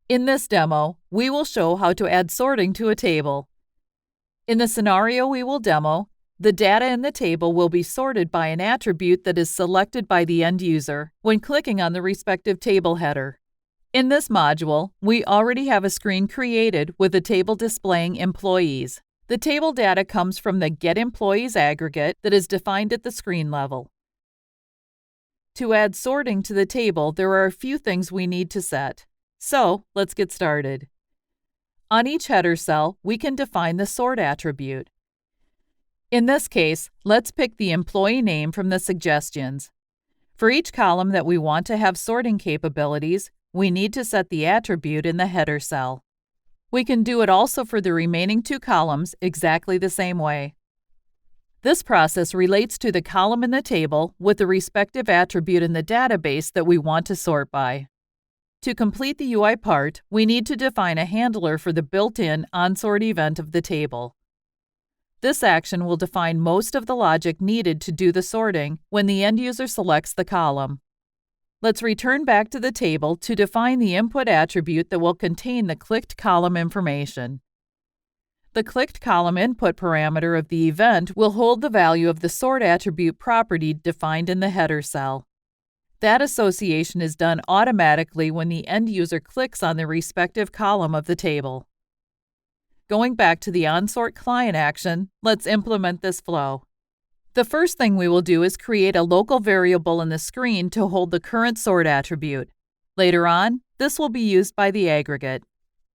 In this demo, we will show how to add sorting to a table. In the scenario we will demo, the data in the table will be sorted by an attribute that is selected by the end user when clicking on the respective table header. In this module, we already have a screen created with a table displaying employees. The table data comes from the Get Employees aggregate that is defined at the screen level. To add sorting to the table, there are a few things we need to set. So, let's get started. On each header cell, we can define the sort attribute. In this case, let's pick the employee name from the suggestions. For each column that we want to have sorting capabilities, we need to set the attribute in the header cell. We can do it also for the remaining two columns exactly the same way. This process relates to the column in the table with the respective attribute in the database that we want to sort by. To complete the UI part, we need to define a handler for the built-in onSort event of the table. This action will define most of the logic needed to do the sorting when the end user selects the column. Let's return back to the table to define the input attribute that will contain the clicked column information. The clicked column input parameter of the event will hold the value of the sort attribute property defined in the header cell. That association is done automatically when the end user clicks on the respective column of the table. Going back to the onSort client action, let's implement this flow. The first thing we will do is create a local variable in the screen to hold the current sort attribute. Later on, this will be used by the aggregate.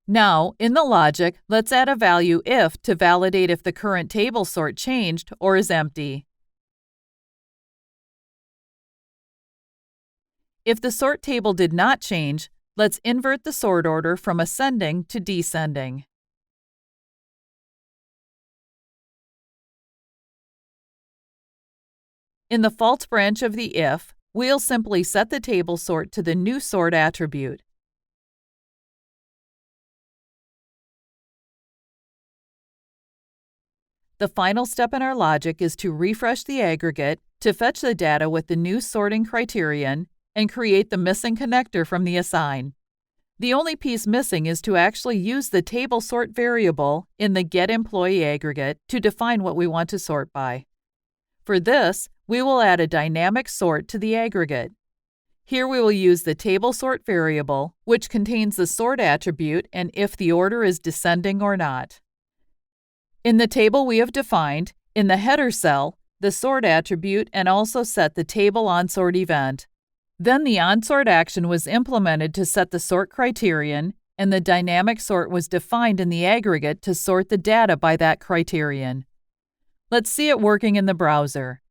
Now, in the logic, let's add a value if to validate if the current table sort changed or is empty. If the sort table did not change, let's invert the sort order from ascending to descending. In the false branch of the if, we'll simply set the table sort to the new sort attribute. The final step in our logic is to refresh the aggregate to fetch the data with the new sorting criterion and create the missing connector from the assign. The only piece missing is to actually use the table sort variable in the Get Employee aggregate to define what we want to sort by. For this, we will add a dynamic sort to the aggregate. Here we will use the table sort variable, which contains the sort attribute and if the order is descending or not. In the table we have defined, in the header cell, the sort attribute and also set the table onSort event. Then the onSort action was implemented to set the sort criterion, and the dynamic sort was defined in the aggregate to sort the data by that criterion. Let's see it working in the browser.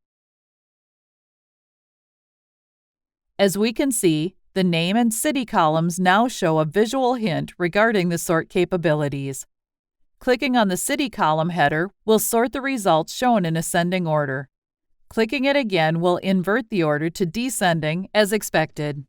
As we can see, the name and city columns now show a visual hint regarding the sort capabilities. Clicking on the city column header will sort the results shown in ascending order. Clicking it again will invert the order to descending as expected.